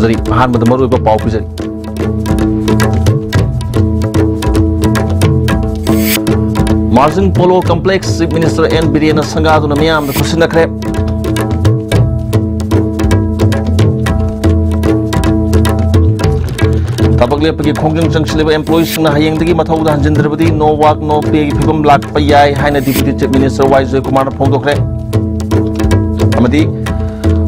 ꯊꯝꯖꯔꯤ ꯑꯍꯥꯟꯕꯗ ꯃꯔꯨꯑꯣꯏꯕ ꯄꯥꯎ ꯄꯤꯖꯔꯤ Margin Polo Complex Chief Minister N. Birena Sangaduna Miyamda Kusinakre Tabak lepagi khongjang changchiliba employees na hayengdagi mathauda hanjindrabadi no work no pay gi phibam lakpa yai haina Deputy Chief Minister Y. Joy Kumar na phongdokre amadi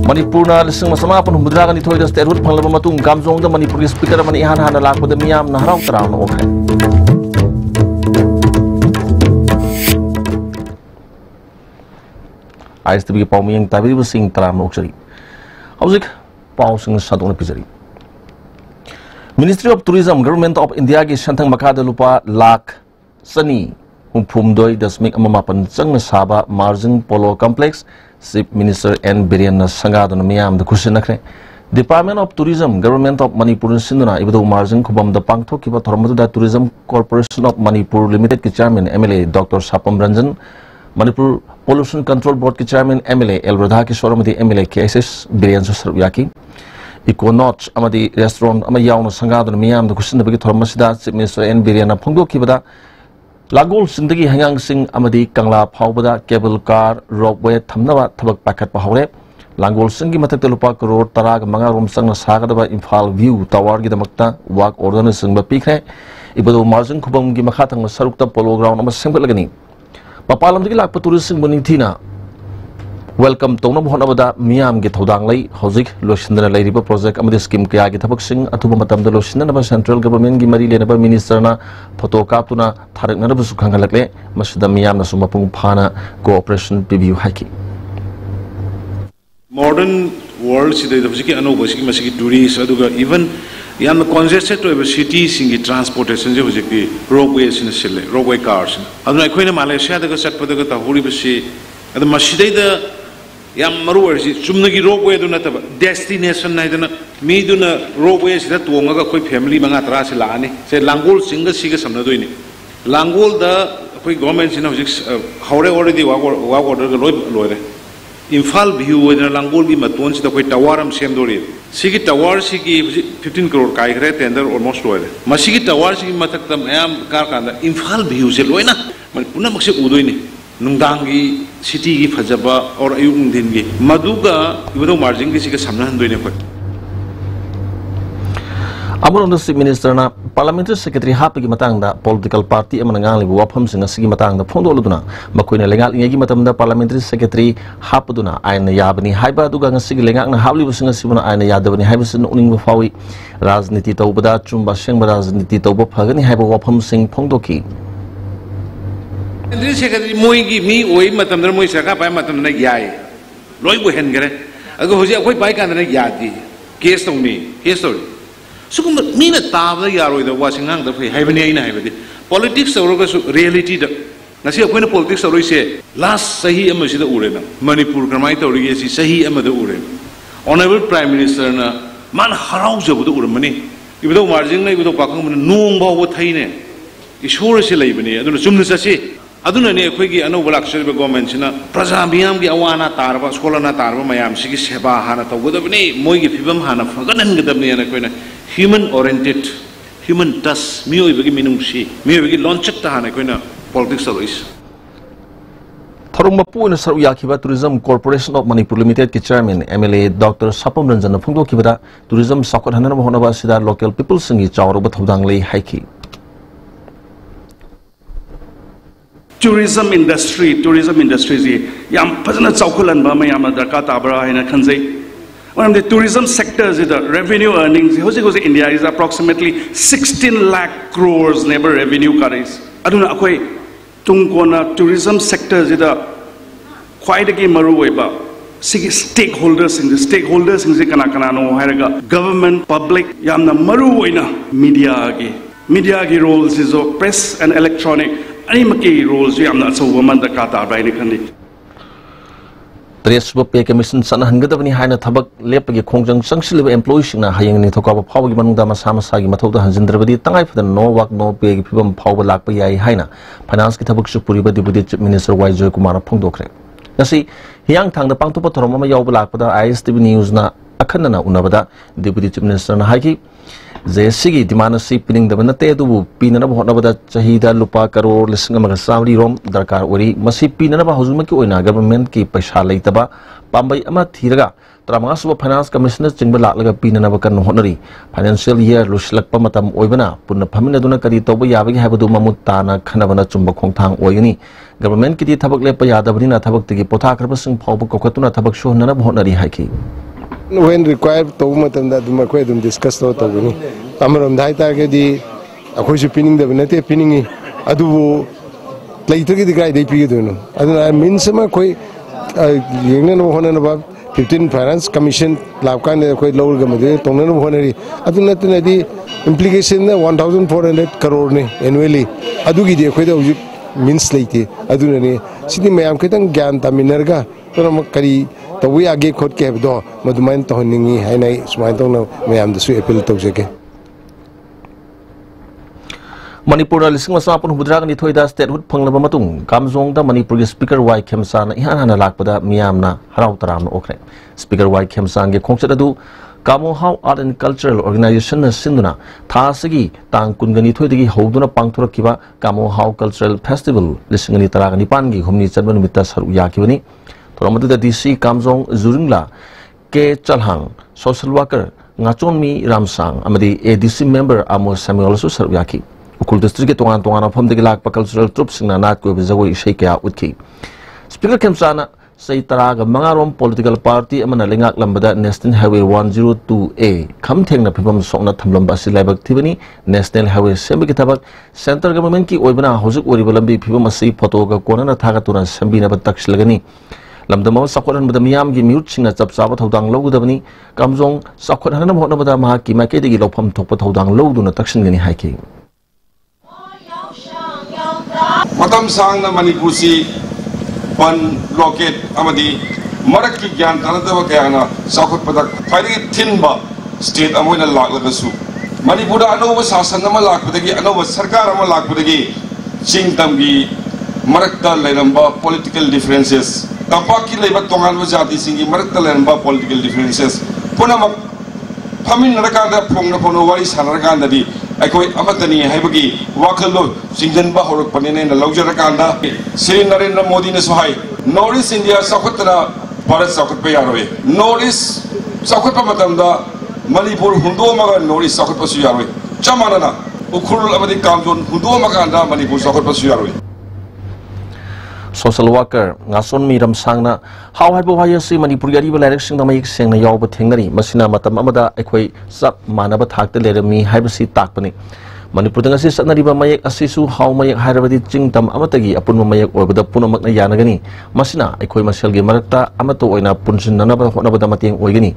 Manipur na lising masamapan humudra ni thoida state route phanglaba matung gamjong da Manipuri speaker mani han hana lakpada miyam na haraw taraw na okre ISTB pau miyang tabiri basing taram na okchari hauzik pau sing sadong na pizari Ministry of Tourism Government of India ki shantang makada lupa lakh sani humphumdoi dasmik amamapan changna saba Margin Polo Complex Chief Minister N. Birena Sangaduna miyam da kusinakre Department of Tourism Government of Manipur sinduna ibadu Margin khubam da pangthokiba thoramadu da Tourism Corporation of Manipur Limited ki chairman MLA Dr. Sapam Ranjan Manipur Pollution Control Board ki chairman MLA El Radha ki soramadi MLA KSS Birena Sarvyaki Equinox amadi restaurant ama yauna sangaduna miyam da kusinabagi thoramasida Chief Minister N. Birena phongdokibada Lagol sindagi hangang sing amadi kangla phawbada cable car roadway thamnaba thabak pakat pa hawre Langol singi mathakta lupa crore tara ga manga rom sangna sagadaba Imphal View Tower gi damakta work order na singba pikre ibadu Margin khubam gi makhathang sarukta polo ground ama sengbatlagani Papalam digi lakpa tourist sing boningthina Welcome to Nabada Miam get Hodang Lay, Hozik, Loshin Lady project, Amadi scheme Kayaki Tabaxing, Atumatam the Loshin, Central Government, Gimari, Lenaba Minister, Poto Kaptuna, Tarak Nabasukangalake, Mashida Miam Sumapung Pana, Cooperation, PBU Haki. Modern world, the ano Basiki Masiki tourists, even Yam congested to a city singing transportation, roadways in the Sile, roadway cars. As I queen Malaysia, the set for the Huribashi, and the Mashida. Yam maruarsi chumnagi roadway do nataba destination naidana mi do na roadway sida tuonga koi family manga tra se laani se langol singa siga samna doini langol da koi government sina haure already wa order ga loire Imphal View wedna langol bi maton sida koi tower am sem dori sigi tower sigi 15 crore kai gre tender almost loire masigi tower sigi matak tam am kar kanda Imphal View se loina man puna makse udoini Nungdangi city ki fajaba or ayung dingi maduga ibado Margin ki siga samna handoine ko Amron the Chief Minister na Parliamentary Secretary hapagi matangda political party amanangang libu wapam singa sigi matangda phongdoluduna makoina lengal ingegi matamda Parliamentary Secretary hapaduna aina yabani haiba duga ngasigi lengak na habli businga sibuna aina yadabani haiba sin uning fawi rajniti tawbada chumba sengba rajniti tawba phagani haiba wapam sing phongdoki This secretary Moigi me oi matamdar moi saka pai matamna yai loi bo hen gare ago hoji akoi pai kan na yadi case tongni case story sukum mi na tabda yaroi da wasingang da phai haibani aina haibadi politics aroga reality da ngasi akoi na politics aroi se last sahi ama sida urena Manipur kramai tawri si sahi ama da urena honorable prime minister na man harau jabu da uramani ibado Margin na ibado pakang nung ba wo thaine ishore se laibani aduna chumna sasi aduna ne khoi gi anu balak sebe government sina praja miyam gi awana tarba skolana tarba mayam sigi seba hana tawgodabni moi gi fibam hana faganan gadabni ana koina human oriented human touch mioi bagi minungsi mioi bagi launchet ta hana koina politics service Tharung mapu na saru yakiba Tourism Corporation of Manipur Limited ki chairman MLA Dr. Sapam Ranjan na phungdo kibada tourism sakot hanana mohona ba sida local people singi chawro ba thodang lei haiki Tourism industry is yam phajana chaukulan ba ma yam darka tabra haina khanjai one of the tourism sectors is the revenue earnings hoji India is approximately 16 lakh crores neighbor revenue karis aduna akoi tungkona tourism sectors is the khwaidagi maru oiba sigi stakeholders in the kana no hairaga government public yamna maru oina media gi roles is press and electronic Any maki roles you am not so woman the kata by any kind. Tres pay commission sana hangadabani haina thabak lepagi khongjang sangsilib employees na hayang ni thoka phawgi manungda masama sagi mathauda hanjindrabadi tangai phada no work no pay gi phibam phawba lakpa yai haina finance ki thabak su puriba deputy chief minister Y. Joy Kumar phongdokre ngasi hiyang thangda pangtupa thoroma ma yawba lakpada ISTV news na अखन्नना उन्नबदा deputy chief minister ना हाई JSC की demand से पिनिंग दबन नते दुबु पिनना होटनबदा चाहिदा लुपा करोड़ लिसिंग अमगा सामरी रोम दरकार ओरी मसी पिनना हौजुम की ओइना गवर्नमेंट की पैसा लेतबा पांबई अमा थीरगा तरामासुब फाइनेंस कमिश्नर चिंब लालगा पिनना कन होनरी फाइनेंशियल ईयर लुसलकप मतम ओइबना पुन फमिनदुना करी तौब याबगी हाबदु ममुत ताना खनबना चुंब खोंथांग ओइगनी गवर्नमेंट की थबक लेप यादबनिना थबक तगी पोथाखरबसिंग फावब कोखतुना थबक सोहनना honorary हाइकी when required to matamda dum ko dum discuss to ni amaram dai ta ke di akoi su pinning da benate pinning adu later ki dikai dei pi do no adu means ma koi yengna no hona ba 15 finance commission labkan ne koi lower ga made tongna no hona ri adu na di implication na 1400 crore ne annually adu gi di koi da means leite adu ne sidi mayam ke tang gyan taminar ga to ma kari तो वे आगे खुद के दो मधुमैन तो निंगी है नहीं सुमाइन तो ma'am दसु अपील तो जगे मणिपुर लिसिंग मसापुन हुद्राग निथोइदा स्टेट हुड फंगलब मतुंग कामजोंग दा मणिपुर के स्पीकर वाई खेमसा ना इहान हाना लाकपदा मियामना हराव तराम ओखरे स्पीकर वाई खेमसा गे खोंगचत अदु कामो हाउ आर्ट एंड कल्चरल ऑर्गेनाइजेशन सिंदुना थासगी तांग कुनगनी थोइदगी हौदुना पांगथोरकिबा कामो हाउ कल्चरल फेस्टिवल लिसिंग नि तराग निपान गी हुमनी चनब निमित्ता सरु याकिबनी थोरमदुदा डीसी कामजोंग जुरिंगला के चलहांग social worker ngaconmi ramsang amadi ADC member amo samuel su sarwyaki ukul district ke tongan tongan phom de lak pa cultural troops singna nat ko bizawai shei kya utki speaker kemsana sei taraga mangarom political party amana lengak lambada national highway 102A kham thengna phibam sokna thamlam ba silabak thibani national highway sembi ki thabak central government ki oibana hojik ori balambi phibam asi photo ga kona na thaga tuna sembi na takshilagani लमदम साखोरन बदमियाम की mute Singh चप चाब थौदांग लौगदबनी कामजोंग साखोरन होना बदा मा की माइकेदगी लौफम थोप थौदांग लौदुना तक्सिनगनी हाइके मतम सांगना मणिपुरसी पन रॉकेट अमदी मरक की ज्ञान तानदब कयाना साखोर पदक फाइदगी थिनबा स्टेट अमोइना लाकलगसु मणिपुर अनोब शासन अमा लाकपदगी अनोब सरकार अमा लाकपदगी चिंगतमगी मरकता लेरंबा पॉलिटिकल डिफरेंसेस तंपाकी लेबा तोंगान जाति सिंगी मरकता लेरंबा पॉलिटिकल डिफरेंसेस पुनमक फमिन नरकांदा फोंगना फोनो वारी सानरकांददी अखोय अमतनी हाइबगी वाखलो सिंजनबा होरकपनेने न लौजरकांदा श्री नरेंद्र मोदी ने सहाय नॉर्थ ईस्ट इंडिया साखतना भारत साखत यारोय नॉर्थ ईस्ट साखत मतमदा मणिपुर हुंदोमगा नॉर्थ ईस्ट साखत पसु यारोय चमानना उखुल अमदी कामजोन हुंदोमगांदा मणिपुर साखत पसु यारोय social worker ngason mi ramsangna how haibo hayasi manipuri ari ba direction da mayik sengna yawba thengnari masina matam amada ekhoi sap manaba thakte lerami haibasi takpani manipur da ngasi satnari ba mayek asisu how mayek hairabadi chingtam amatagi apunma mayek oibada punamakna yanagani masina ekhoi maselgi marakta amato oina punsinna ba honabada mateng oigani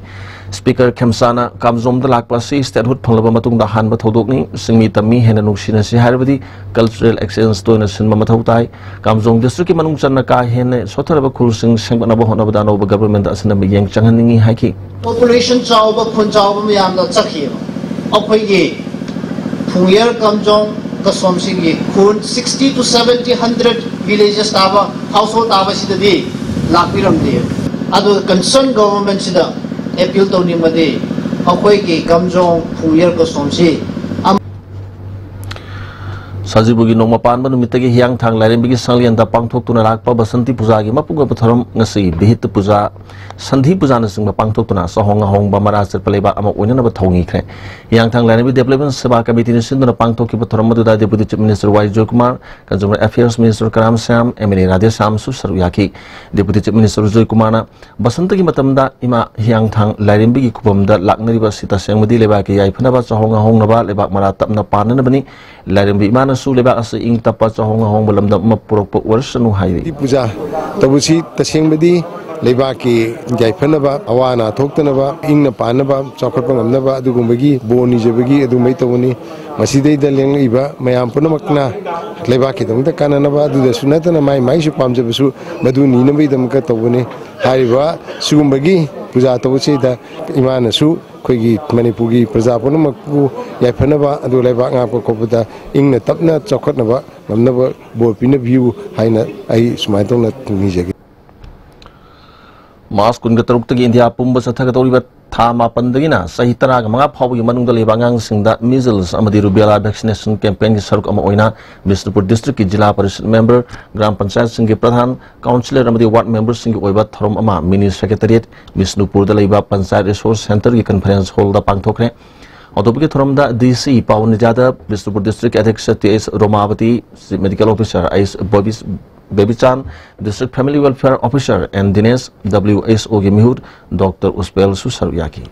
speaker khemsana kamzom da lakpa si state hut phanglaba matung da hanba thodokni singmi tammi hena nuksina si hairabadi cultural exchange toina sinma mathau tai kamzong district ki manung channa ka hena sotharaba khulsing sengbana ba honabada no government asna mi yang changhaningi haiki population chawba khun chawba miyam da chakhi akhoi gi Phungyer Kamjong Kasomsigi Khun 60 to 70 100 villages taba household taba sidadi lakpiram de adu concerned government sida appeal to nimade akhoi ki Kamjong Phungyer Kasomsi Sajibugi nongma panba numitagi hiang thang lairembigi sanglian da pangthok tuna lakpa basanti puja gi mapunga patharam ngasi bihit puja sandhi puja na singba pangthok tuna sahonga hong ba mara sir paleba ama oina ba thongi khre hiang thang lairembi development seba committee ni sinduna pangthok ki patharam madu da deputy chief minister Y Joykumar consumer affairs minister Karam Sam MLA Radhe Sam su saruyaki deputy chief minister Joykumar na basanta gi matamda ima hiang thang lairembi gi kupam da laknari ba sita sengmadi leba ki yaifana ba sahonga hong na ba leba mara tapna panana bani lairembi imana su leba asa ing tapa chahong hong balam da mapurok warsanu hairi puja tabusi taseng bedi leba ki jaifana ba awana thoktana ba ingna pana ba chakot ngamna ba adugumbagi boni jebagi adumai tawni masidai da leng iba mayam punamakna leba ki dum da kanana ba adu da sunatana mai mai su pamje su madu ni nabai dam ka tawni hariba sugumbagi puja tabusi da imana su koigi manipuri praja punamakku yaifana ba adu leba nga ko kobuda ingna tapna chakot na ba ngamna ba bo pina view haina ai sumai tawna ni jegi Mas kun gataruk tagi India pumba satha gatori bat Tha Mapandagina, Sahitara, Manga Pau, Manunda Lebangang Sing that measles, Amadi Rubella vaccination campaign, Saruk Amoina, Misnupur District, Jila Parish member, Grand Panchayat Singi Pradhan, Councillor Amadi Ward member Singi Oiba Thorom Ama, Mini Secretariat, Misnupur the Leba Panchayat Resource Center, Conference Hall the Pangtokre. Autopiki from the DC, Paunijada, Misnupur District Adhik T.S. Romavati, Medical Officer, Ice Baby Chan, District Family Welfare Officer, and Dinesh WSO Gimihud, Dr. Uspel Susaryaki.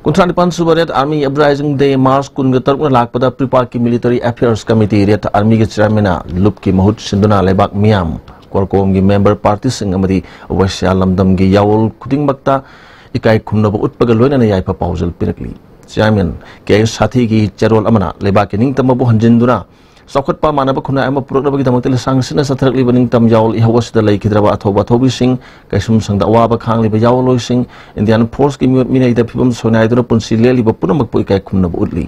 Kuntranipan Subaret Army Uprising Day Mars Kungatar Lakpada Pripaki Military Affairs Committee Ret Army Chairmana Lupki Mahut Sinduna Lebak Miam, Qualcomm member party Singamadi, Wesya Lamdam Gi Yaul Kuding Bakta, Ikai Kunaba Utpagaloan and Yaipa Pausal Pinakli. Chairman K. Satigi Cherol Amana, Lebakining Tamabu Hanjinduna. Sokot pa manaba kuna ama purok bagi damang tele sang sina satrak li baning tam yawl ihawas da lay kidraba athoba thobi sing kaisum sang da wa ba khang li ba yawl loi sing Indian force ki minai da phibam sonai duna punsi le li ba punamak poi kai khunna ba utli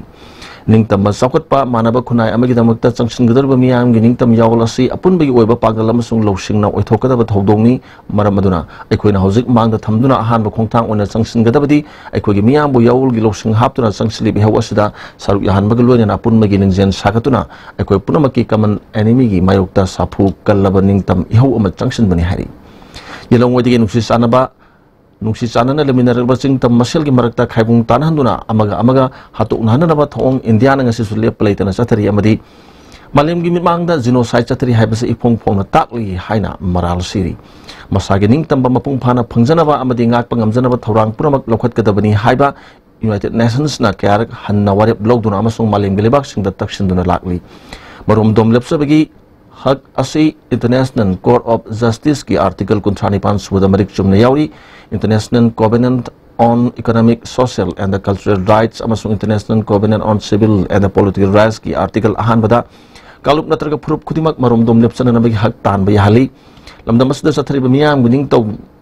ning tam sokot pa manaba kuna ama gi damak ta changsin gadar ba miyam gi ning tam yawl asi apun bagi oiba pagal amasung losing na oithokada ba thodong ni maram aduna aikhoina hojik mang da thamduna ahan ba khongthang ona changsin gadabadi aikoi gi miyam bo yawl gi losing haptuna changsili bi hawasida saruk yahan ba galoi na apun magi ning jen sakatuna aikoi punamaki kaman enemy gi mayokta sapu kallaba ning tam iho ama changsin bani hari yelong wadi gi nuksi sanaba Nungsi Chanana Leminar Basing Tam Masil gi Marakta Kaibung Tanhanduna Amaga Hatuk Nanaba Thong Indiana Sisule Plate and Satari Amadi Malim gi Mangda Genocide Satari Habas Ipong Pong Takli Haina Maral Siri Masagining Tamba Mapung Pana Pangzanaba Amadi Ngak Pangamzanaba Thorang Punamak Lokat Kadabani Haiba United Nations na Karak Hanawari Blog Duna Amasung Malim Gilibak Sing the Takshin Duna Lakli Marum Dom Lepsabagi Hak Asi International Court of Justice ki article Kuntrani Pans with Amerik Chumna Yauri International Covenant on Economic, Social and the Cultural Rights amasung International Covenant on Civil and the Political Rights ki article ahan bada kalup natraga prup kudimak marumdom lepsana nabagi hak tan bayahali lamdamas da sathari bamiyam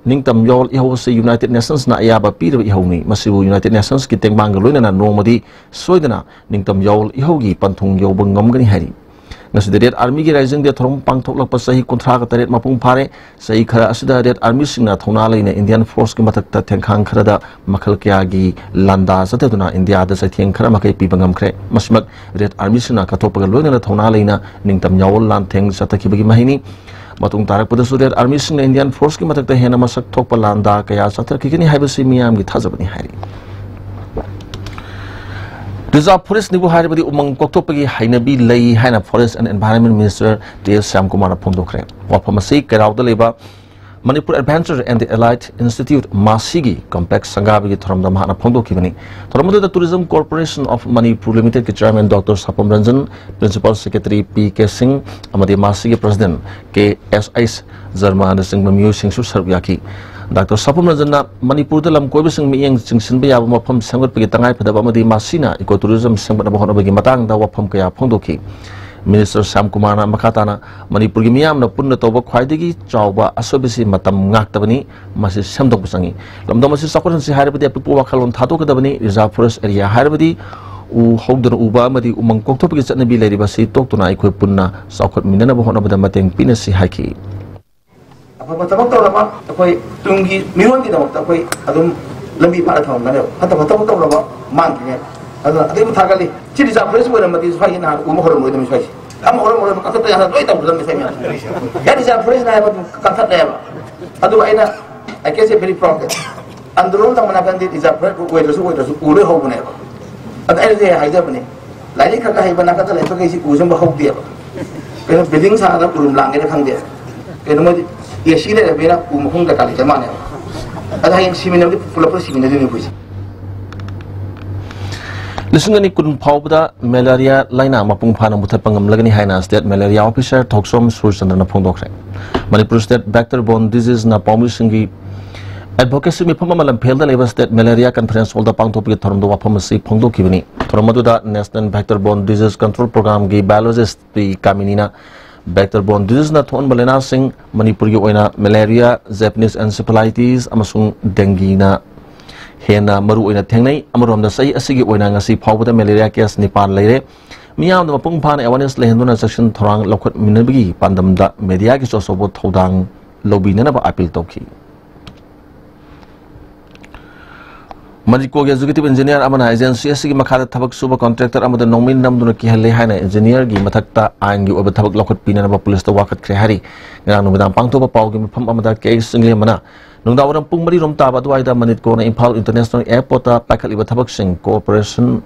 ning tam yol ihaw sa United Nations na ayaba pira ihaw ni masibu United Nations ki tengbang galoy na nomadi soydana ning tam yol ihaw gi panthung yaw bangam gani hari Nasidaret Army ki rising de throm pangthok lak pasahi kontra ka taret mapung phare sahi khara asida ret army singna thona leina Indian force ki matak ta thengkhang khara da makhal kya gi landa sataduna India da sa theng khara makai pi bangam khre masmak ret army singna ka thopag loina thona leina ningtam yawol lan theng sataki bagi mahini matung tarak pada sudet army singna Indian force ki matak ta hena masak thok palanda kaya satar ki ni haibasi miyam gi thajabani hari Reserve Forest Nibu Haribadi Umang Koktopagi Hainabi Lay Haina Forest and Environment Minister D.S. Sam Kumar Pondokre. Wapamasi Kerauda Leba Manipur Adventure and the Elite Institute Masigi Complex Sangabi Thoramda Mahana Pondokivani. Thoramada the Tourism Corporation of Manipur Limited Chairman Dr. Sapam Ranjan, Principal Secretary P.K. Singh, Amadi Masigi President K.S.I. Zarman Singh Mamu Singh Sursarbyaki. Dr. Sapam Ranjan Manipur dalam koi bising miyang singsin baya mapam sangat bagi tangai pada bamadi masina ekotourism sang pada bahon bagi matang da wapam kaya pongdoki Minister Sam Kumar na makatana Manipur gi miyam na punna toba khwaidagi chawba asobisi matam ngak tabani masi samdok bisangi lamda masi sakuran si haribadi apipu wakhalon thatu kadabani reserve forest area haribadi u hogdar uba amadi umang koktopagi chatnabi leiribasi toktuna aikoi punna sakot minana bahon abada mateng pinasi haki Matapag tau lama, ako'y tunggi miwan kita waktu ako'y adum lambi para tau na leo. Hata matapag tau lama man kanya. Adi mo tagali. Chili sa press mo na mati sa fayin na umuhoro mo ito misway. Amo horo mo kakata yan doy tau bulan misay miyan. Yani sa press na yabat kakata yan. Adu ay na I can say very proud. Andulong tang manakan dit isa press wait so ulo ho mo na. At ay na hayda mo ni. Lagi kakahai ba nakata lang pag isip usang ba hog dia ba. Pero building sa harap urum lang kita kang dia. Pero mo Yesile ya bera umuhung da kali zaman ya. Ada yang seminar di pulau seminar di Manipur. Lisungani kun pauda malaria laina mapung phana mutat pangam lagani haina state malaria officer thoksom surchandra na phongdokre. Manipur state vector-borne disease na paumisingi advocacy mi phama malam phelda leba state malaria conference holda pangthopi thoromdo waphamasi phongdokibani. Thoromaduda national vector-borne disease control program gi biologist pi kaminina vector-borne disease na thon balena sing Manipur gi oina malaria, Japanese encephalitis amasung dengue na hena maru oina thengnai amarom da sai asigi oina ngasi phawbada malaria case nipan leire miyam da mapung phan awareness lehenduna section thorang lokhat minabigi pandam da media gi sosobo thodang lobinana ba appeal tokhi Manipuri executive engineer amana agency asigi makhada thabak suba contractor amada nongmin namduna kihale haina engineer gi mathakta ain gi oba thabak lokhat pina ba police ta wakat khre hari ngang numidang pangto ba paw gi mpham amada ke single mana nungdawaram pung mari rom ta ba duai da Manipur na Imphal International Airport ta pakhali ba thabak sing corporation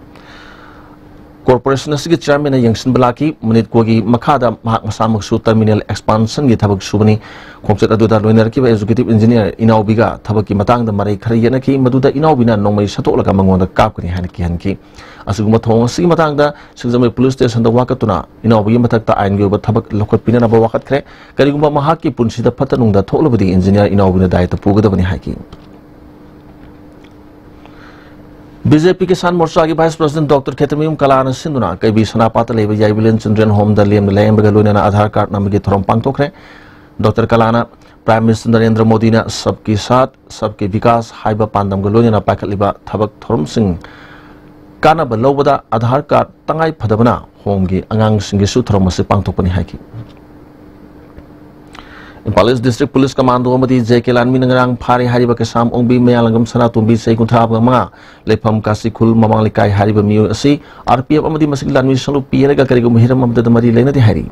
asigi chairman yangsin balaki Manipur gi makhada mahak masamak su terminal expansion gi thabak subani khomset aduda loiner ki executive engineer inaubiga thabak ki matang da marai khari yana ki maduda inaubina nongmai satolaga mangonda kapkani hanki hanki asuguma thong asigi matang da singjamai police station da wakatuna inaubi mathakta ain gi ba thabak lokot pina na ba wakat khre karigumba mahak ki punsi da phatanung da tholobadi engineer inaubina daita pugadabani haki BJP Kisan Morcha ki Vice President Dr. Khetrmiyum Kalana Sinduna kaibi sanapata leba Yaibilen Children Home da lem bagaluna Aadhaar card namagi thorom pangtokre Dr. Kalana Prime Minister Narendra Modi na sabki saath sabke vikas haiba pandam galuna pakatliba thabak thorom sing kana balobada Aadhaar card tangai phadabana home gi angang singi su thorom ase pangtokpani haiki Police District Police Commando amadi JK Lanmi nangrang phari hariba kesam ongbi mayalangam sana tumbi sei kuntha banga lefam kasikul mamang likai hariba miu asi RPF amadi masig Lanmi salu pieraga karigum hiram amda damari lena di hari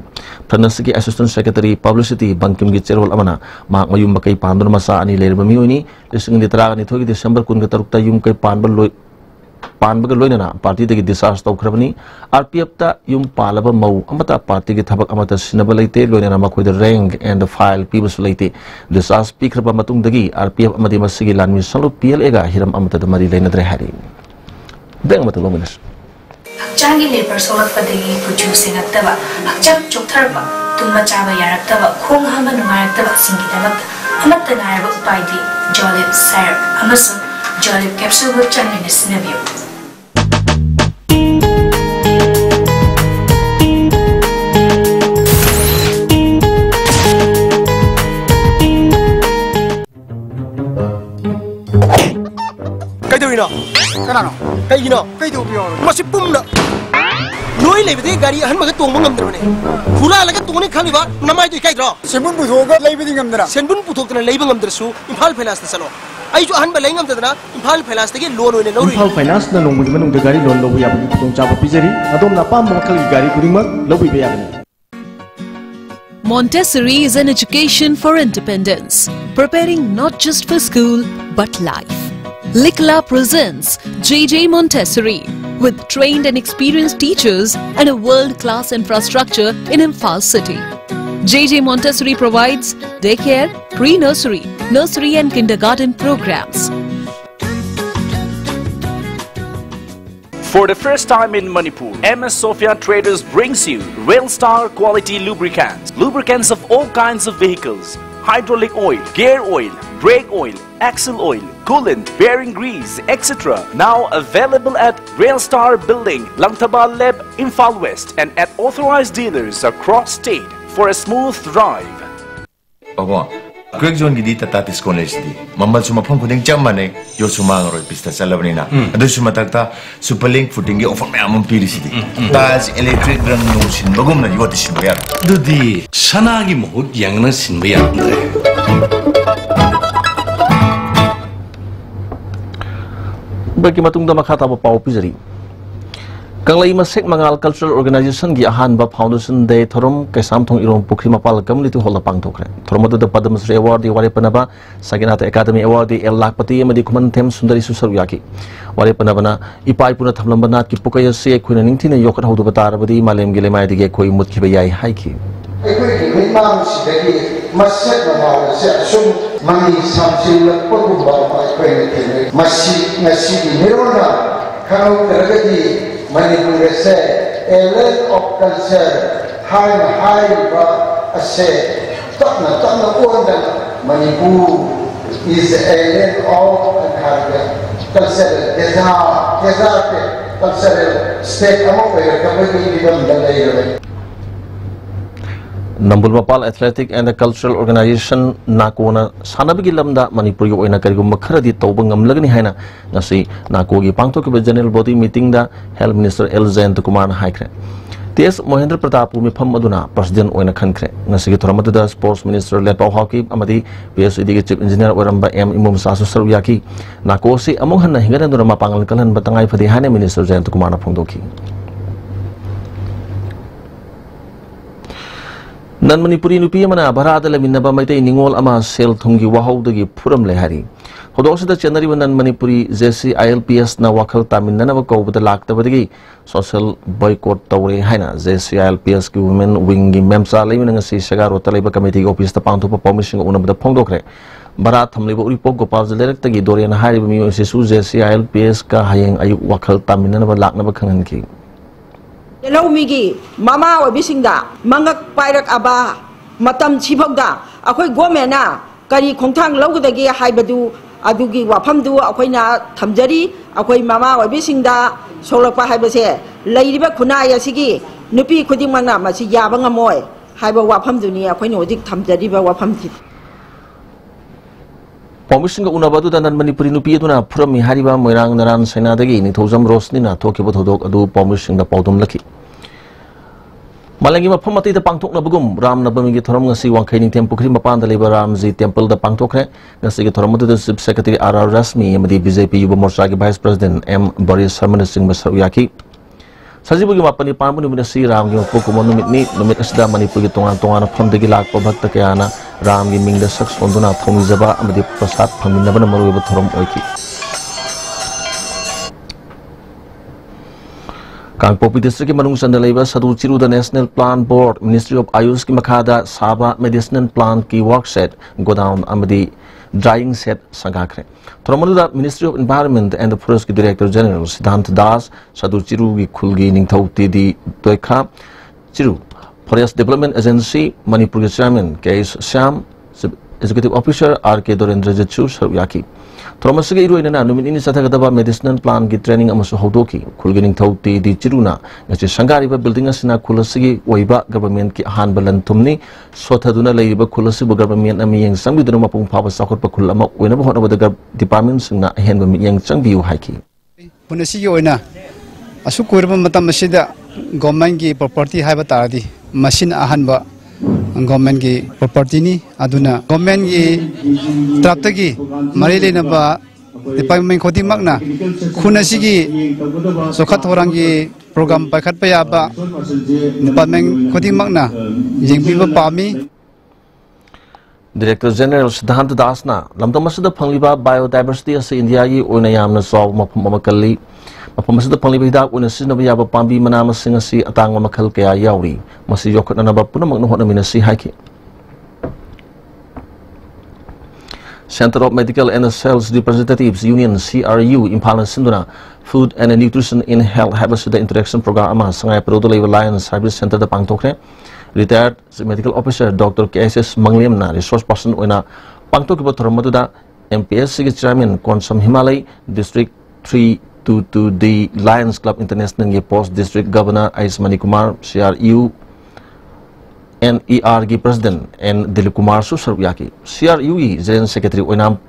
Thanasiki Assistant Secretary Publicity Bankim gi cherol amana mak mayum makai pandur masa ani lerba miu ni lesing ditaraga ni thogi December kun gataruk ta yum kai panbaga loinana party dagi discharge tawkhrabani RPF ta yum palaba mau amata party gi thabak amata sinaba leite loinana makhoi da rank and the file pibus leite discharge pikraba matung dagi RPF amadi masigi Lanmi salu PLA ga hiram amata da mari leina dre hari beng mata lominas hakchangi labor solak padagi puju sengattaba hakchang choktarba tumma chaba yaraktaba khong hama nungayaktaba singidaba amatta nairba upaidi jolip syrup amasu jolip capsule go changin sinabiyo Kanano? Kay gino? Kay do biyo. Masipum na. Noy lebedi gari han maga tong mangam drone. Pura laga tong ni khali ba namai do kay dro. Senbun puthoga lebedi ngam dra. Senbun puthok na lebeng ngam drasu Imphal Finance na salo. Ai jo han ba lengam dra Imphal Finance tagi loan oine lori. Imphal Finance na nongbu manung de gari loan lobu yabani tong chaba pijari adom na pam makal gari kuringma lobu be yabani. Montessori is an education for independence, preparing not just for school but life. Likla presents JJ Montessori with trained and experienced teachers and a world-class infrastructure in Imphal city. JJ Montessori provides daycare, pre-nursery, nursery and kindergarten programs. For the first time in Manipur, MS Sophia Traders brings you Railstar quality lubricants. Lubricants of all kinds of vehicles. Hydraulic oil, gear oil, brake oil, axle oil, coolant, bearing grease, etc. Now available at Railstar Building, Langtaba Leb, Imphal West and at authorized dealers across state for a smooth drive. Quick zone gidi tatatis college di. Mambal suma phone kuding chamane yo suma ngaro pista salabni na. Adu suma takta superlink footing offer me amon pirisi di. Tas electric run no sin bagum na yo tisin bayar. Dudi sanagi mohut yang na sin bayar andre. Bagi matung da makhata ba pau pijari. Kanglai Masek Mangal Cultural Organization gi Ahanba Foundation Day thorom kaisam thong irom pukri mapal community hall pang thokre thoromadu da Padma Shri Award di wari panaba Saginata Academy Award di El Lakpati amadi kuman them sundari susar yaki wari panabana ipai puna thamlambana ki pukaya se khuina ningthina yokat hodu batar badi malem gile mai dige koi mut ki bayai haiki ekoi ki mang si dagi Masek Mangal se sum mani samsil pagumba mai koi ne masi ngasi di nirona kau tergadi Manipur se a land of culture high ba ase takna order Manipur is a land of culture desert cultural state amo pe kabagi ibam dalai Nambul Mapal Athletic and Cultural Organization Nakona Sanabigi Lamda Manipur oina karigum makharadi tawbangam lagni haina ngasi Nakogi pangtok ba general body meeting da Health Minister L Zain Kumar haikre TS Mohendra Pratap Mifam Maduna, President Oina Kankre, Nasiki Toramada, Sports Minister Lepo Hockey, Amadi, PSD Chief Engineer Oramba M. Imum Sasu Saruyaki, Nakosi, among Hana Hingan Durama Pangalkalan, Batangai for the Hana Minister Jan to Kumana Pondoki. Nan Manipuri Nupiamana, Barada Laminaba Mate, Ningol Ama, Sel Tungi Waho, the Puram Lehari. Hodosa the Chenari Nan Manipuri, Zesi, ILPS, na Wakal Taminana go with the Lak the social boycott Tauri Haina, Zesi, ILPS, women, Wingy Memsa, living in a sea Shagaro Talaba Committee office the Panto permission of the Pondokre. Barat Hamlibo Ripo Gopaz the Director Dorian Hari Sisu, Zesi, ILPS, Kahayang, Wakal Taminana, Lak Nabakanki. Hello Migi, Mama or Bisinga, Mangak Pirak Aba, Matam Chipoga, Akoi Gomena, Kari Kontang Logo the Gay Haibadu, Adugi Wapamdu, Akoina Tamjari, Akoi Mama or Bisinga, Solapa Habase, Lady Kunaya Sigi, Nupi Kudimana, Masi Yabanga Moy, Haiba Wapamduni, Akoino Dick Tamjari Wapamti. Permission go Unabadu than Manipuri Nupiatuna, Purami Hariba, Mirang Naran Senadagi, Nitozam Rosnina, Tokibo Adu, permission the Podum Lucky. Malangima Pomati the Pangtok Nabugum, Ram Nabami Toramasi, one Kani Temple Krimapan, the Labor Ramzi Temple, the Pangtokre, Nasiki Toramatu, the Subsecretary R. Rasmi, MD BJP Yuba Morsaki Vice President M. Boris Herman Singh Masaruyaki. Sajibugi Mapani Pamu Minasi Ram Pokumon Numit Asda Manipuri Tongan from the Gilak Pobakta Kayana, Ram giving the Saks Onduna, Tomizaba, and the Prasad from the Navana Torom Oiki. Kangpopi District Manung and the Labor Sadu Chiru, the National Plant Board, Ministry of Ayush Kimakada, Saba Medicinal Plant Key Work Set, go down Amadi Drying Set Sangakre. Toramadu, Ministry of Environment and the Forest Director General Siddhant Das, Sadu Chiru, Kulgi Ningtauti di Doika, Chiru, Forest Development Agency, Manipur Chairman, K.S. Sham, Executive Officer, R.K. Dorendra Jachu, Saruyaki. Toramasagi Ruina, Numini Satakadaba Medicinal Plant Training Amasu Hodoki, Kulgining Tauti di Chiruna, Nachi Sangariba building us in a Kulasigi, Waiba, government ki Hanbalan Tumni, Sotaduna Laiba Kulasibu government and Yang Sambi the Rumapung Power Sakor Pakulama, whenever one of the departments in a hand with Yang Sambi Haki. Punasioina Asukurba Matamasida, Gomangi property Habatadi, Machine Ahanba. Government ki property ni aduna government ki traptagi marile na ba department khoti magna khunasi ki sokhat horang ki program pakhat pa ya ba department khoti magna jingpi ba pami Director General Siddhant Dasna lamdamasida phangliba biodiversity as India gi oina yamna solve mafum amakali Mapamasida Panglibida when a sin of Yaba Pambi Manama Singasi Atang Makal Kaya Yauri, Masi Yokanaba Punamang Minasi Haki. Center of Medical and Sales Representatives Union CRU in Sinduna, Food and Nutrition in Health Habasida Interaction Program Sangai Proto Alliance Service Center the Pangtokre, retired medical officer Dr. KSS Mangliamna, resource person Oina Pangtokiba Toramaduda, MPS Chairman Konsam Himalay, District 3. To the Lions Club International Post District Governor Aismani Kumar, CRU and ERG President and Dilip Kumar Susaruyaki. CRU General Secretary Oinam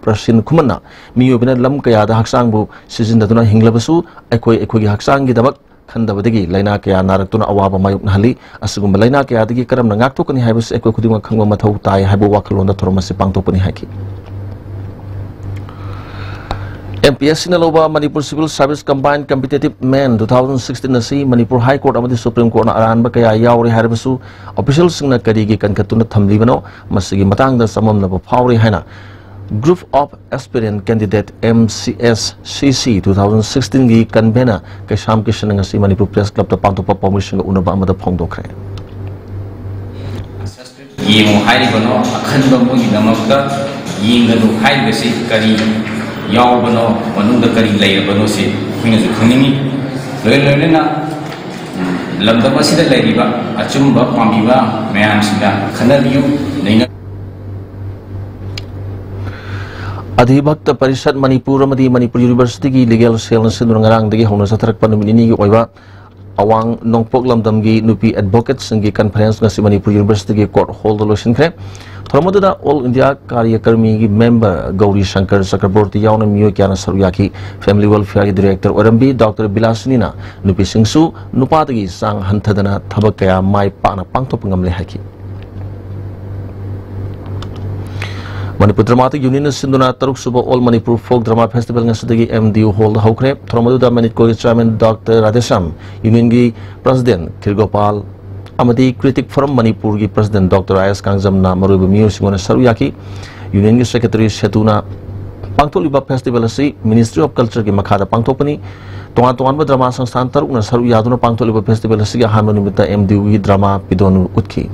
Prasin Kumana, Miyobina Lam Kayada Haksangbu, Season Datuna Hinglabasu, Ekoi Haksangi Dabak, Kandabadigi, Laina Kaya Naratuna Awaba Mayuk Nahali, Asugum Laina Kayadigi Karam Nangaktok and Habis Ekokudima Kangwa Matau Tai, Habu Wakalona Toromasi Pangtopani Haki. MPS Sinaloba Manipur Civil Service Combined Competitive Men 2016 na si Manipur High Court amadi Supreme Court na arahan ba kaya yauri haribasu officials na kadigi kan katuna thamlibano masigi matang da samam na pauri haina Group of Aspirant Candidate MCSCC 2016 gi kanbena kay Sham Kishan nga si Manipur Press Club ta pangto pa permission una ba amada phongdokre yemo haribano akhanba mo gidamakta yingadu haibasi kari Yawbano, Manunda Kari Laybano, say, Queen of Kunini, Lelena Lamdabasida Layba, Achumba, Pambiba, Mayamsida, Kanadu, Nina Adhibakta Parishad Manipur Madi Manipur University Legal Sales Nurang the Honor Satrak Panumini Oiva awang nongpok lamdamgi nupi advocate singi conference ngasi Manipur University gi court hall da losin khre thormoda all India karyakarmi gi member Gauri Shankar Chakraborty yauna miyo kyana saruyaki family welfare gi director orambi Dr. Bilasini nupi singsu nupatagi sang hanthadana thabak kaya mai pana pangthop ngamle haki Manipur Dramatic Union Sinduna Taruk Suba All Manipur Folk Drama Festival Ngasudagi MDU Hall Haukre Thromaduda Manitko Chairman Dr. Radhesham Union gi President Kirgopal Amadi Critic Forum Manipur gi President Dr. Ayas Kangjam na Marubu Music Mona Saruyaki Union gi Secretary Shetuna Pangtoliba Festival asi Ministry of Culture gi Makhada Pangtopani Tongan drama Sangstan Taruk na Saruyaduna Pangtoliba Festival asi ga Hamanumita MDU gi drama Pidonu Utki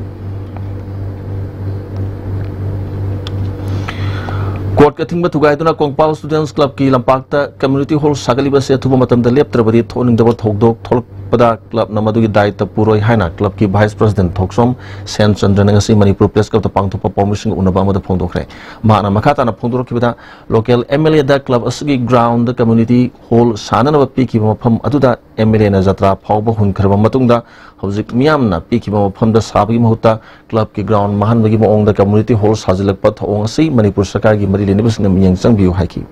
Court ka thingba thugaiduna Kongpal Students Club ki lampakta community hall sagaliba se thuba matamda leptrabadi thoning daba thogdok tholpada club namadugi daita puroi haina club ki vice president Thoksom Sen Chandra ngasi Manipur Press Club ta pangthopa permission unaba amada phongdokre mana makata na phongdorokibada local MLA da club asgi ground the community hall sanana pi ki mafam aduda MLA na jatra phawba hunkraba matungda hojik miyamna pi ki mafam da sabagi mahuta club ki ground mahan bagi moong da community hall sajilak pa thong asi Manipur sarkar gi mari lenibas na miyang changbiu haiki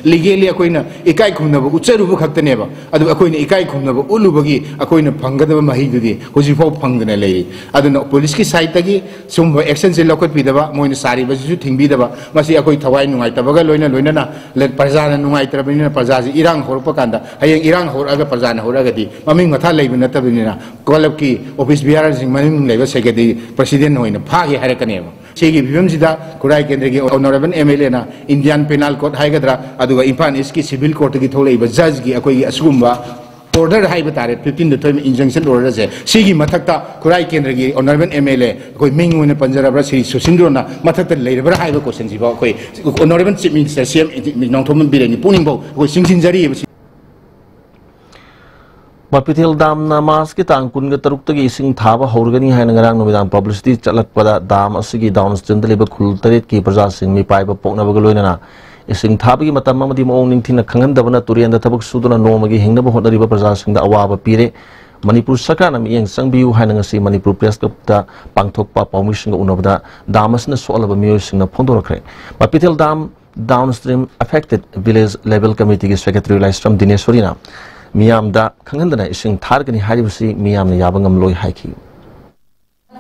legally akoina ikai khumnaba ucherubu khaktaneba adu akoina ikai khumnaba ulubagi akoina phanggadaba mahidudi hojifau phangdana lei aduna police ki side tagi sumba action se lokot pidaba moina sari basu thingbidaba masi akoi thawai nungai tabaga loina na le parjana nungai trabina parjaji irang horpa kanda hayeng irang horaga parjana horagadi maming matha leibina tabina kolab ki office biara jing maming leiba segadi president hoina phagi harakaneba Segi Vimsida, Kurai Kendri, Honorable MLA, Indian Penal Court Haigadra, Aduga Impan Iski Civil Court Gitole, Judge Akoi Asumba, order Haibatare, 15 the term injunction order. Sigi Mataka, Kurai Kendri, Honorable MLA, Koi Ming in Panjara, Sindrona, Mataka Labor Haiba questions, Honorable Chief Minister, CM, Nontoman Bill, Punimbo, who sings in Jari. Mapitil dam na mas ki tangkun ga taruk tagi ising thaba horgani hai ngarang nomidang publicity chalak pada dam asigi downstream deliba khul tarit ki praja sing mi pai ba pokna ba galoina na ising thaba gi matam amadi moong ning thina khangan dabana turian da thabak suduna nomagi hingna ba hodari ba praja sing da awaba pire Manipur sarkar na miyang sangbiu hai ngasi Manipur Press Club da pangthok pa permission ga unabda damas na solaba miyo sing na phondorakre Mapitil dam downstream affected village level committee gi secretary Laistram Dineshwari na Miyam da Kangandana ising targani haribasi Miyam na yabangam loy haiki.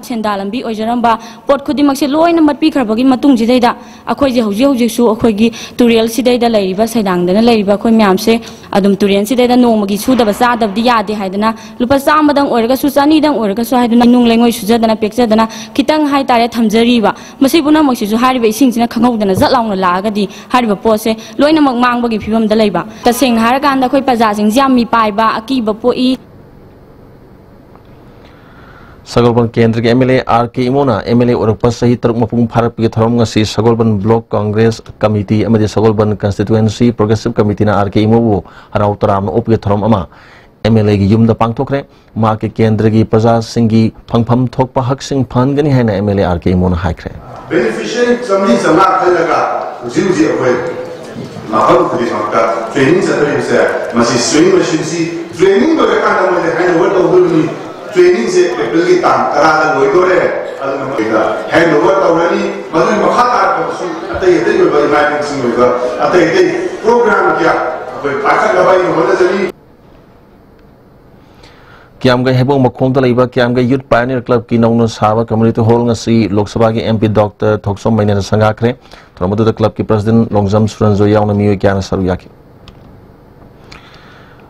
Sendalambi Ojaramba, Port Kudimaxi Loy and Matpi Karbagi Matung Jida, Akoji Hoju, Okogi, Turiel Sida, the Lariba, Sedang, the Lariba Koyamse, Adum Turian Sida, Nomagi, Suda, Basad of the Yadi Haidana, Lupasamadang, Orga Susanidang, Orga Suhadana, Nung language, Suzana, Pixadana, Kitang Hai Taret Hamzariva, Masibuna Moxu, Hariba sings in a Kangodan, Zalang Lagadi, Hariba Pose, Loina Mang give him the labor. The sing Harakanda Koipazazing, Yami Paiba, Akiba Poi. Sagolban Kendra MLA RK Imona MLA Urpa Sahi Taruk Mapung Pharap ki thorom ngasi Sagolban Block Congress Committee amadi Sagolban Constituency Progressive Committee na RK Imo harau taram op ki thorom ama MLA gi yumda pangthokre ma ke Kendra gi praja singi phangpham thokpa hak sing phangani haina MLA RK Imona haikre beneficiary samli samla khalaga jiuji apoi mahal khudi makka training satari se masi swing machine si training ba ka na mo haina word of the training se people ki tam karada loi dore aduna moida hand over tawrani madu makhata su atai atai ba imagine sing moida atai program kya apoi pathak labai hoda jali Kiamga hebong makhom ta leiba Kiamga Youth Pioneer Club ki nongno sawa community hall ngasi Lok Sabha ki MP Dr. Thoksom Maina sangakre thramadu da club ki president Longjam Suranjo yauna miyo kyana saruyaki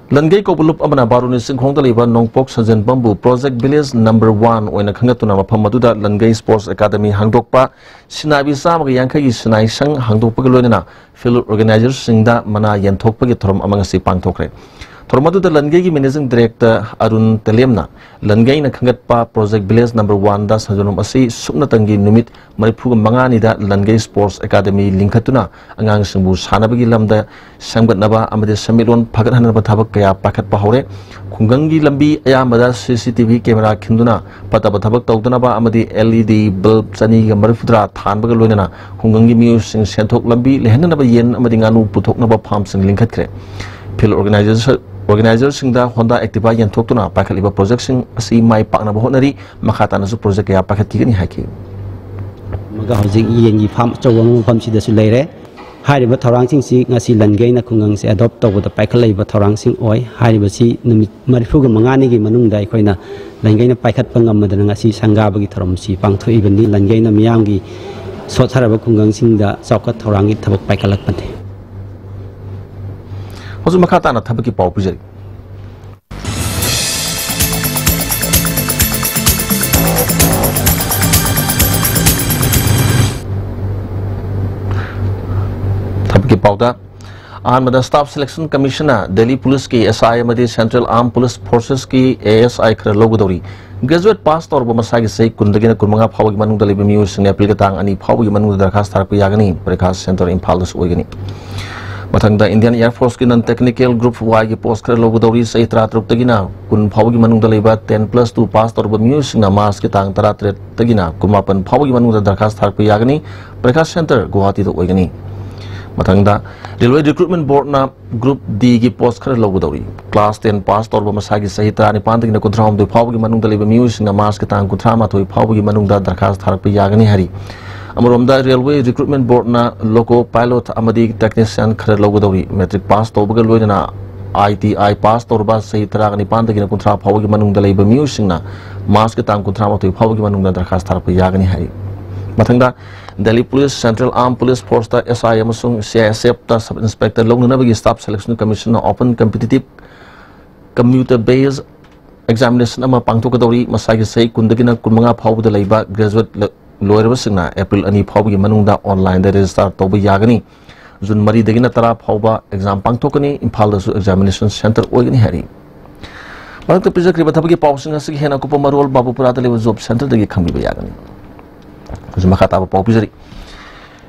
Langai ko bulup amana baruni singkhong ta leiba nongpok sajen bambu project village number 1 oina khangatuna mafam maduda Langai Sports Academy hangdokpa sinabi samga yankhai gi sinai sang hangdokpa galonina field organizers singda mana yanthokpa gi thorom amanga si pangthokre Thormadu the Langai Managing Director Arun Telemna, Langai na Kangatpa Project Village number 1 das Hajanum Asi Suknatangi Numit Maripu Mangani da Langai Sports Academy Linkatuna, Angang Simbu Sanabagi Lamda, Sambat Naba Amade Samilon Pagatan Batabak Kaya Pakat Pahore, Kungangi Lambi Ayamada CCTV camera Kinduna, Patabatabak Tautanaba Amadi LED bulb Sani Marifudra Tanbagaluna, Kungangi Muse Sentok Lambi, Lehanaba Yen Amadinganu Putok Naba Pumps and Linkatre. field organizer Honda Activa Yantokuna Pakaliba projection see my partner Honari Makatanasu project ya Pakati Haki. Maga Hosing Yengi Pam Chawang Pamsi the Sulere, Hariba Torang Sing Nasi Langana Kungang se adopt over the Pakaliba Torang Sing Oi, Haribasi Marifuga Mangani Manung Daikoina, Langana Pakat Pangamadangasi Sangabagi Toromsi, Pangto even Langana Miyangi, Sotaraba Kungang Sing the Soka Torangi Tabak Pakalakpate. Also Makatana Tabaki Pau Pujari. Tabaki Pauda and Staff Selection Commissioner, Delhi Police ki SI Madi Central Armed Police Forces ki ASI Logodori. Graduate passed or Bomasagi say Kundagina Kumanga Pawag Manu Dalibi News in April Tang and Pawag Manu Darkas Tarpiyagani, Precast Center in Palas Wigani. Matang the Indian Air Force Kinan Technical Group Y post Logodori say Tratruk Tagina, Kun Pawag Manu Daliba 10+2 passed or News in a mask Tang Taratret Tagina, Kumapan Pawag Manu Darkas Tarpiyagani, Precast Center, Guwahati to Wigani. Matangda Railway Recruitment Board na Group D ki post khare logodori class 10 pass tor ba masagi sahita ni panti na kudram de phaw gi manung daliba news na mas ke tang kuthra ma thoi phaw gi manung da darkhas thar pe yagani hari amarom da Railway Recruitment Board na loco pilot amadi technician khare logodori metric pass to bagal loina ITI pass tor ba sahita ni panti na kuthra phaw gi manung daliba news na mas ke tang kuthra ma thoi phaw gi manung da darkhas thar pe yagani hari Matangda Delhi Police Central Armed Police Force ta SI amasung CSF ta Sub Inspector Longnabagi Staff Selection Commission na Open Competitive Commuter Based Examination ama pangthokadori masagi sei kundagina kunmanga phawda leiba graduate lawyer basingna April ani phawgi manungda online da register toba yagani June mari dagina tara phawba exam pangthokani Imphal da su examination center oigani hari Marta pizakri bathabagi pawsinga sig hena ko pamarol babupura da lewa job center dagi khambi yagani Makata Pau Pizari.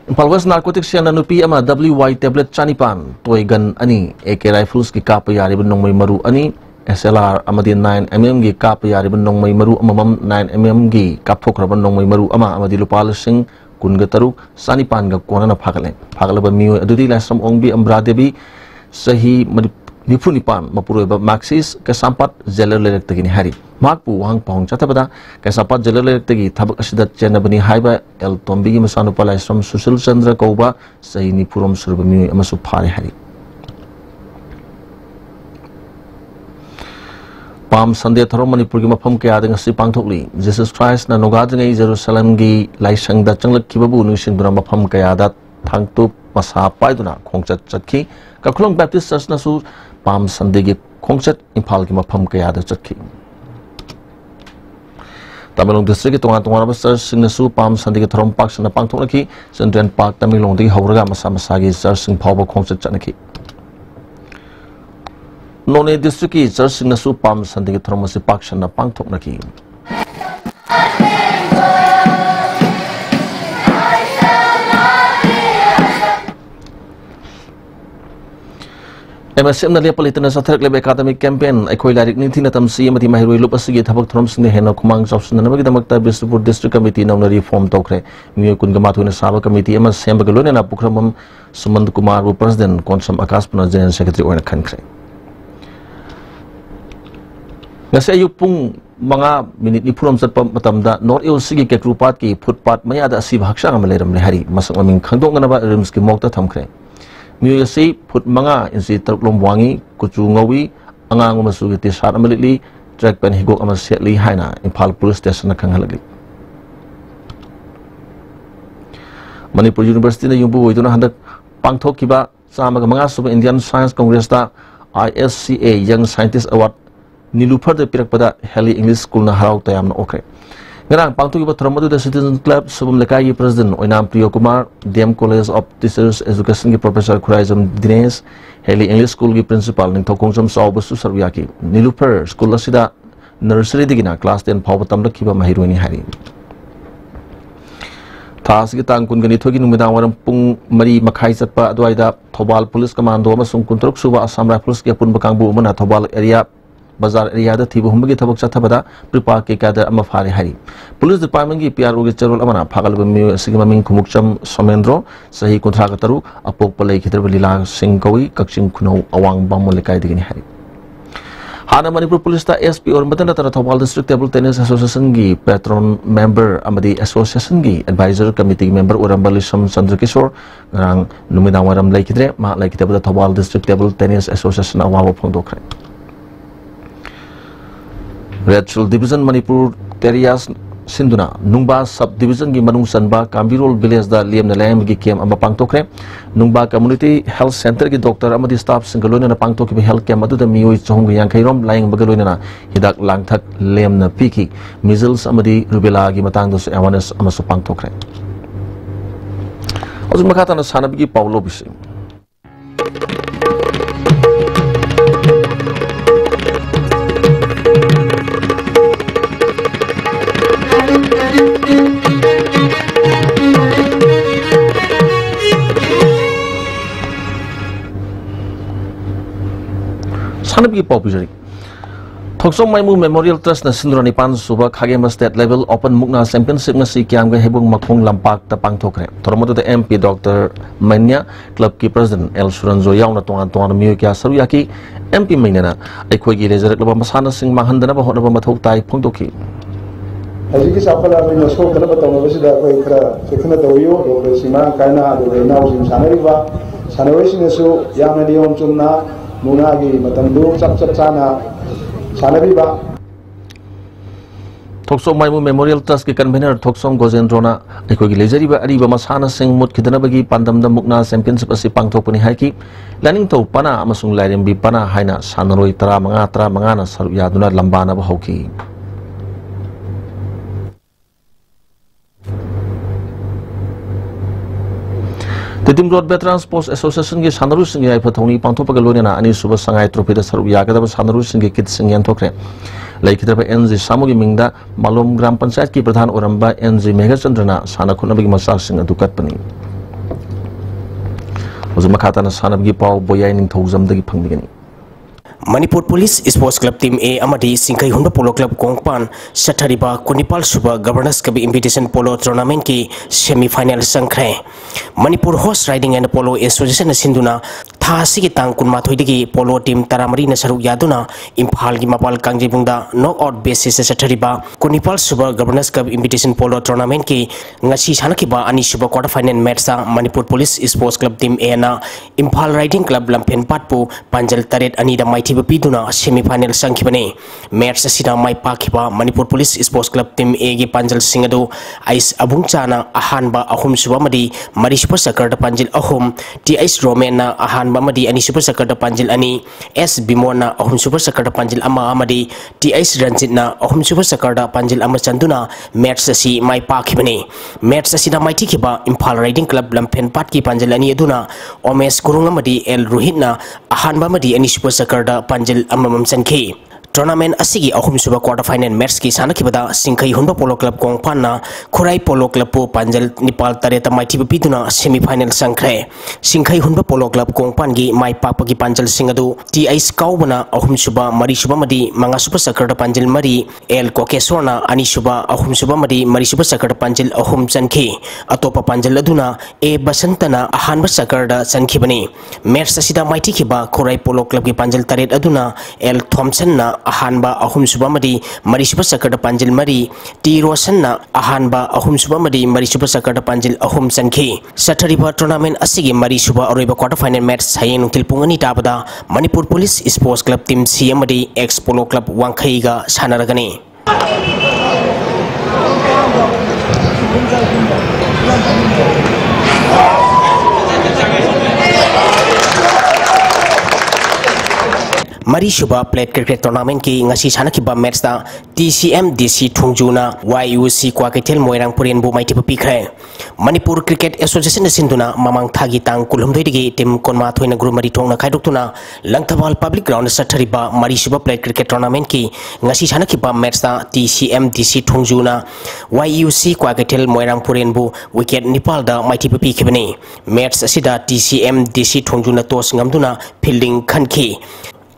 Impal West Narcotics and Nupi Ama WY tablet Chanipan, Toy Gun Ani, AK Rifles ki Kapaya Ribbon Nong Maru Ani, SLR Amadi 9mm gi Kapaya Ribbon Nong Maru Amam 9mm gi Kapok Raban Nong Maru Ama Amadi Lupal Sing Kungataru, Sanipan ga Kona Pakale, Pakalaba Mu Adudi Lasam Ongbi Ambradebi, Sahi Nipunipan, Mapuru Maxis, Kasampat, Zeller Electagin Harry. Makpu Wang Pong Chatabada, Kasapat Zeller Electagi, Tabak Asidat Janabani Haiba, El Tombi Masanupala from Susil Chandra Koba, Sahi Nipurum Surbami Amasupari Harry. Palm Sunday Thromani Purgimapum Kading Sipang Tokli, Jesus Christ, Nanogadang Jerusalem Gi, Laishang da Changla Kibabu, Nushin Bramapam Kayadat, Tangtu, Masa Paiduna, Kongchat Chatki, Kakulong Baptist Church Nasu, Palm Sunday Gi, Kongchat, Impalgimapam Kayada Chatki. Tamilong District Tonga Tonga Church Singnasu, Palm Sunday Throm Park, and the Pangtonaki, Sandran Park, Tamilong Di Hauraga Masamasagi, Church in Power Kongchat Chanaki. None District Church Singnasu, Palm Sunday Thromasi Park, and the Pangtonaki. MSM na Lepalitan sa Third Level Academic Campaign ay koy larik ni tinatam si Mati Mahiroy lupa sige tabak throm sine hena kumang jobs na namagi damagta Bisnupur District Committee na reform tokre mi kun gamatu na saba committee ama sem bagalo na pukramam Sumand Kumar bu President Konsam Akas puna General Secretary oina khankre ngasi ayupung mga minit ni puram sat matamda North East sige kekrupat ki footpath mayada asi bhaksha ngam le hari masak maming khangdong na ba rims ki mokta thamkre Music put manga in si terlom wangi kucu ngawi angang masu ti sat amalili track pen higok amaset li haina Impal Police Station kang halagli Manipur University na yung buhay na handak pangthok kiba sa mga suba Indian Science Congress ta ISCA Young Scientist Award nilupar de pirakpada Heli English School na haraw tayam na okre Ngarang pangthok kiba tramadu da Citizen Club subam lekai President Oinam Priyo Kumar DM College of Teachers Education ki Professor Khuraizam Dinesh Heli English School ki Principal ning thokongcham saubasu sarwyaki nilupar school asida nursery digina class 10 phawba tamlak kiba mahironi hari Thas ki tang kun gani thogi numidang waram pung mari makhai chatpa adwaida Thobal Police Commando amasung kuntruk suba Assam Rifles ki pun bakangbu mana Thobal area bazar area da thibu humgi thabak chathabada pripa ke kada ama phare hari police department gi PRO ge charol amana phagal bami sigma ming khumukcham somendro sahi kontra ka taru apok palai khidar lila singh kawi kakching khunau awang bamol kai digini hari Hana Manipur Police ta SP or Madana Tara Thawal District Table Tennis Association gi patron member amadi association gi advisor committee member Urambali Sam Chandrakishore ngarang numidang waram laikidre ma laikidre pada Thawal District Table Tennis Association awawa phangdokre Redshul Division Manipur Terias Sinduna Nungba Sub Division gi Manung Sanba Kambirol Village da Liam Nalayam gi kem amba pangtokre Nungba Community Health Center gi doctor amadi staff singalona na pangtok bi health camp adu da mioi chong gi yang khairom laing bagalona na hidak langthak lem na piki measles amadi rubella gi matang dos awareness amasu pangtokre Ozum makata na sanab gi Paulo bisi Sanabgi Popujari Thoksom Maimu Memorial Trust na Sindroni Pan Suba Khagema State Level Open Mukna Championship ngasi kiam ga hebung makong lampak ta pangthokre Tormodo de MP Dr. Manya Club ki President El Suranzo yauna tongan tongan miyo kya saruyaki MP Mainana aikhoi gi reserve laba masana sing manghandana ba hodaba mathok tai phongtoki Hajiki sapala mai nosko kana batawna basida koi kra sekhna tawiyo Dr. Sima kaina adu reina usim sanariba sanawaisingasu yamna diom chumna Munagi matamdu chap chana sanariba Thoksom Maimu Memorial Trust ki convener Thoksom Gojendrona aikoi gi lejariba ariba masana sing mut khidana bagi pandamda mukna championship asi pangthokpani haiki laning to pana amasung lairembi pana haina sanaroi 35 na saru yaduna lambana ba hoki The Tim Road Veterans Sports Association ki Sanaru Singh ai phathoni pangthopa ga loina ani suba sangai trophy da saru ya ga da Sanaru Singh ki kit sing yan thokre laikida ba NG Samugi Mingda Malom Gram Panchayat ki pradhan oramba NG Megachandrana sana khuna bagi masak sing adukat pani Ozuma khata na sanabgi pau boyai ning thojam dagi phangdigani Manipur Police Sports Club Team A amadi Singkai Honda Polo Club Kongpan Sathariba Kunipal Suba Governors Kabi Invitation Polo Tournament ki semi-final sangkre Manipur Horse Riding and Polo Association Sinduna Thasi ki tang kun mathoi digi polo team taramari na saruk yaduna Imphal gi mapal kangjibungda knockout basis Sathariba Kunipal Suba Governors Cup Invitation Polo Tournament ki ngasi sanakiba ani suba quarter final match sa Manipur Police Sports Club Team A na Imphal Riding Club Lampen Patpu Panjal Taret ani da maiti biduna semi-final sangkibane match asina mai pakhiba Manipur Police Sports Club Team A gi Panjal Singadu Ais Abungchana ahanba ahum suba madi mari super sakar da Panjal ahum ti Ais Romena ahanba madi ani super sakar da Panjal ani S Bimona ahum super sakar da Panjal ama amadi ti Ais Ranjit na ahum super sakar da Panjal ama chanduna match asi mai pakhibane match asina mai tikhiba Imphal Riding Club Lampen Pat ki Panjal ani aduna Omes Kurunga madi El Ruhitna ahanba madi ani super sakar da Panjal amamam sanki tournament asigi ahum suba quarter final match ki sanakibada Singkai Honda Polo Club Kongpan na Khurai Polo Club po Panjal Nepal tareta mai thiba piduna semi final sangkre Singkai Honda Polo Club Kongpan gi mai pakpa gi Panjal Singadu ti Ais Kaubana ahum suba mari suba madi manga super sakar da Panjal mari El Kokesona ani suba ahum suba madi mari super sakar da Panjal ahum sanki atopa Panjal aduna E Basantana ahanba sakar da sankibani match asida mai tikhiba Khurai Polo Club gi Panjal taret aduna El Thompson na ahanba ahum suba madi mari suba sakar da Panjal mari T Rosan na ahanba ahum suba madi mari suba sakar da Panjal ahum sanki Sathariba tournament asigi mari suba aroiba quarter final match hayeng nungtil pungani tabada Manipur Police Sports Club Team C amadi Ex Polo Club Wangkhai ga sanaragani Mari Suba Plate Cricket Tournament ki ngasi sanakiba match ta TCM DC Thungjuna YUC Kwaketel Moirang Puren bu maiti pikre Manipur Cricket Association sinduna mamang thagi tang kulhumdoi digi tim konma thoina guru mari thongna khaidokuna Langthawal Public Ground Sathariba Mari Suba Plate Cricket Tournament ki ngasi sanakiba match ta TCM DC Thungjuna YUC Kwaketel Moirang Puren bu wicket Nepal da maiti pikibani match asida TCM DC Thungjuna tos ngamduna fielding khanki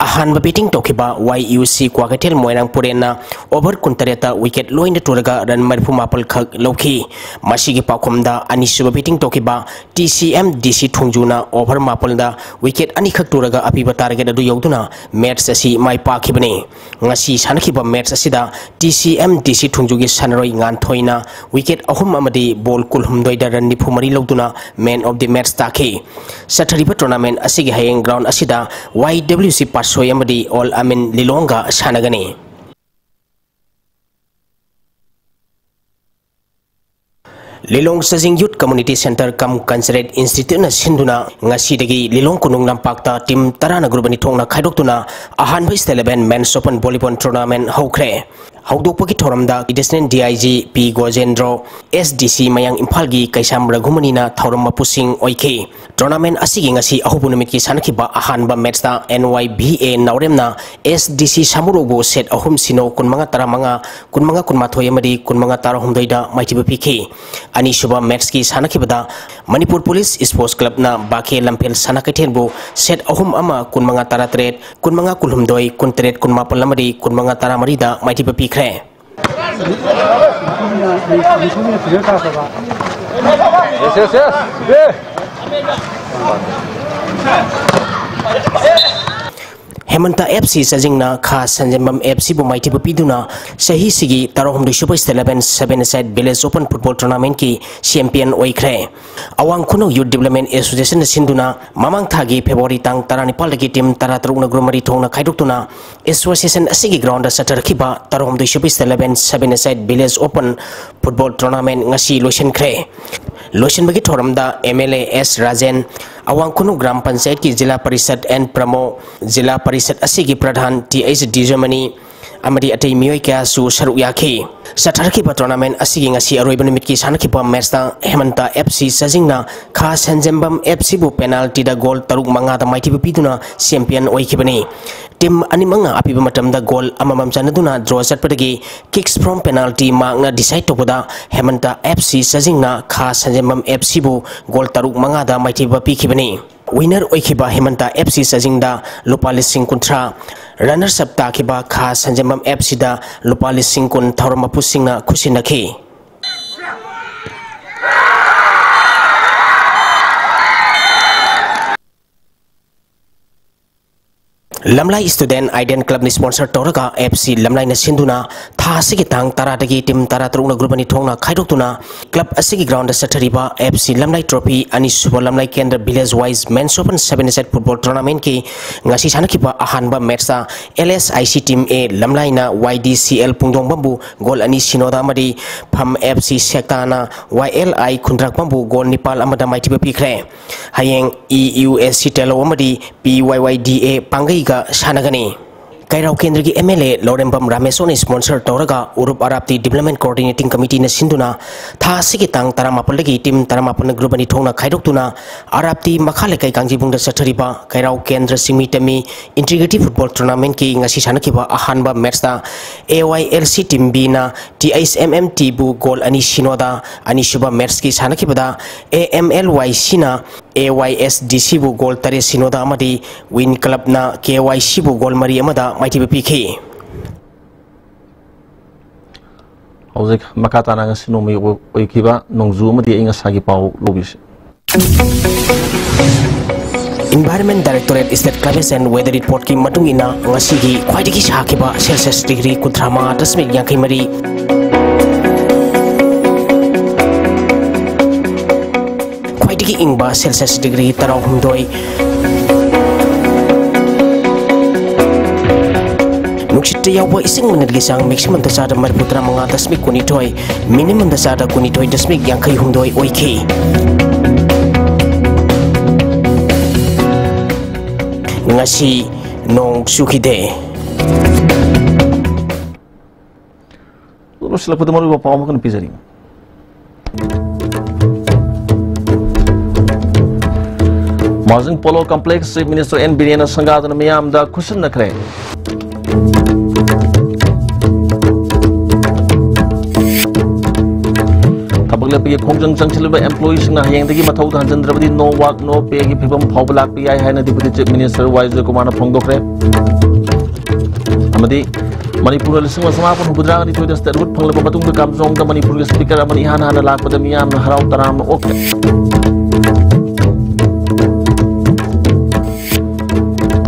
ahan ba beating tokiba YUC Kwagatel Moirang Purena over kuntareta wicket loin the turaga ran marfu mapal khak loki masigi pakomda anisuba beating tokiba TCM DC Thungjuna over mapal da wicket ani khak turaga apiba target adu yauduna match asi mai pakibani ngasi sanakhiba match asida TCM DC Thungjugi sanaroi ngan thoina wicket ahum amadi ball kulhumdoi da ran nifumari lauduna man of the match taki sathariba tournament asigi hayeng ground asida YWC Passoy amadi all amin lilonga sanagani Lilong Sajing Youth Community Center kam Consulate Institute na sinduna ngasi dagi Lilong Kunung Lampakta tim tarana grubani thongna khaidoktuna ahan bhais 11 men's open volleyball tournament hokre haudokpagi thoramda Idesnen DIG P Gojendro SDC mayang Imphalgi Kaisam Raghumani na thoram mapusing oike tournament asigi ngasi ahubunumiki sanakhiba ahanba match ta NYBA nauremna SDC Samurobo set ahum sino kunmanga taramanga kunmanga kunmathoi amadi kunmanga tarahumdoida maitiba piki ani suba match ki sanakibada Manipur Police Sports Club na Bake Lampel sanakathenbu set ahum ama kunmanga taratret kunmanga kulhumdoi kuntret kunmapal amadi kunmanga taramarida maitiba pikre Hemanta FC Sajingna Kha Sanjambam FC bu maiti bapiduna sahi sigi tarohum du Super 11 7-side Village Open Football Tournament ki champion oikre awang kuno Youth Development Association sinduna mamang thagi February tang tarani palagi team taratrugna grumari thongna khaidoktuna association asigi ground da satarkhiba tarohum du Super 11 7-side Village Open Football Tournament ngasi lotion kre lotion bagi thoramda MLA S Rajen awang kuno Gram Panchayat ki Jila Parishad and Pramo Jila Parishad asigi Pradhan TH Germany amadi atei mioi kya su saruk yakhi satarki pa tournament asigi ngasi aroiba nimit ki sanaki pa match ta Hemanta FC Sajingna Kha Sanjambam FC bu penalty da goal taruk manga da maiti bipiduna champion oikibani tim animanga apiba matamda goal amamam chanaduna draw satpadagi kicks from penalty mangna decide topoda Hemanta FC Sajingna Kha Sanjambam FC bu goal taruk manga da maiti bipikibani winner oikiba Hemanta FC Sajingda Lupali Singkuntra runners up takiba Kha Sanjambam FC da Lupali Singkun Thauramapu Singna Khusinakhi Lamlai Student Iden Club ni sponsor Toraga FC Lamlai na sinduna tha asigi tang tara dagi team tara trungna group ani thongna khaidoktuna club asigi ground satariba FC Lamlai Trophy ani subo Lamlai Kendra Village Wise Men's Open 7-set football tournament ki ngasi sanakiba ahanba match ta LSIC team A Lamlai na YDCL Pungdong Bambu goal ani sinoda amadi Pham FC Sektana YLI Khundrak Bambu goal Nepal amada maitiba pikre hayeng EUSC Telo amadi PYYDA Pangai Sanagani Kairau Kendra ki MLA Lorembam Ramesoni sponsor Toraga Urup Arapti Development Coordinating Committee na sinduna tha asigi tang taramapalagi team taramapalna group ani thongna khaidoktuna Arapti makhale kai kangjibungda sathariba Kairau Kendra Simitami Integrative Football Tournament ki ngasi sanakiba ahanba match ta AYLC team B na TSMM bu goal ani sinoda ani suba match ki sanakibada AMLYC na AYSDC bu goal tare sinoda amadi Win Club na KYC bu goal mari amada maiti bpk Hauzik makata na sinomi oikiba nongzu amadi inga sagi pau lobis Environment Directorate State Climate and Weather Report ki matungina ngasigi khwaidagi sakiba Celsius degree kudrama dasmik yangkai mari khwaidagi ingba Celsius degree tarau humdoi Nuksita yawa ising menedgisang maximum dasada marputra mga dasmik kunitoy minimum dasada kunitoy dasmik yangkai humdoi oike ngasi nong sukide Terus lepas itu baru bapak makan pizza ni. Mazing Polo Complex Chief Minister N. Birena Sangatana Miyam da Kushin Nakre. Tabaglapi की खोजंग चंगचिलब employee सिंह हयेंदगी मथौ थांजंद्रबदी no work no pay की फिबम फाउब लाकपी याय हायना डिप्यूटी चीफ मिनिस्टर वाइजय कुमार फोंगदोखरे अमदी मणिपुर लिसिंग समापन हुबुद्रा नि थोइदा स्टेट रूट फंगलब मतुंग कामजोंग द मणिपुर के स्पीकर अमनी हान हान लाकपद मियाम हराव तराम ओके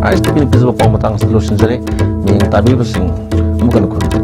आइस तबिन पिजबा पाव मतंग सलूशन जरे मिंग ताबी बसिंग मुगन खुन